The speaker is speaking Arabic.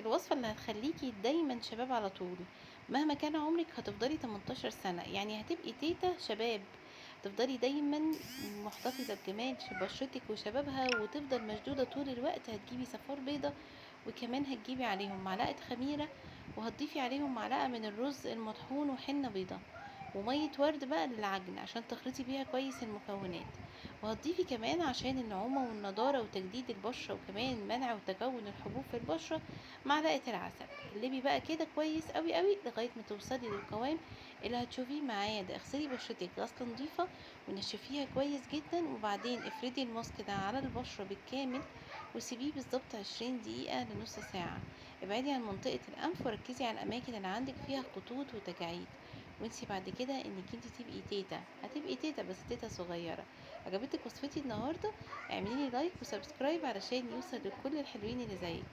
الوصفة اللي هتخليكي دايما شباب على طول. مهما كان عمرك هتفضلي 18 سنة، يعني هتبقي تيتا شباب. تفضلي دايما محتفظة بجمال بشرتك وشبابها، وتفضل مشدودة طول الوقت. هتجيبي صفار بيضة، وكمان هتجيبي عليهم معلقة خميرة، وهتضيفي عليهم معلقة من الرز المطحون وحنة بيضة، ومية ورد بقى للعجن عشان تخلطي بيها كويس المكونات. وهتضيفي كمان عشان النعومة والنضارة وتجديد البشرة، وكمان منع وتكون الحبوب في البشرة، معلقة العسل. قلبي بقى كده كويس قوي قوي لغاية ما توصلي للقوام اللي هتشوفيه معايا ده. اغسلي بشرتك غسلة نظيفة ونشفيها كويس جدا، وبعدين افردي الماسك ده على البشرة بالكامل، وسيبيه بالظبط 20 دقيقة لنص ساعة. ابعدي عن منطقة الأنف وركزي على الأماكن اللي عندك فيها خطوط وتجاعيد، وانسي بعد كده انك انت تبقي تيتا. هتبقي تيتا بس تيتا صغيرة. عجبتك وصفتي النهاردة؟ اعمليلي لايك وسبسكرايب علشان يوصل لكل الحلوين اللي زيك.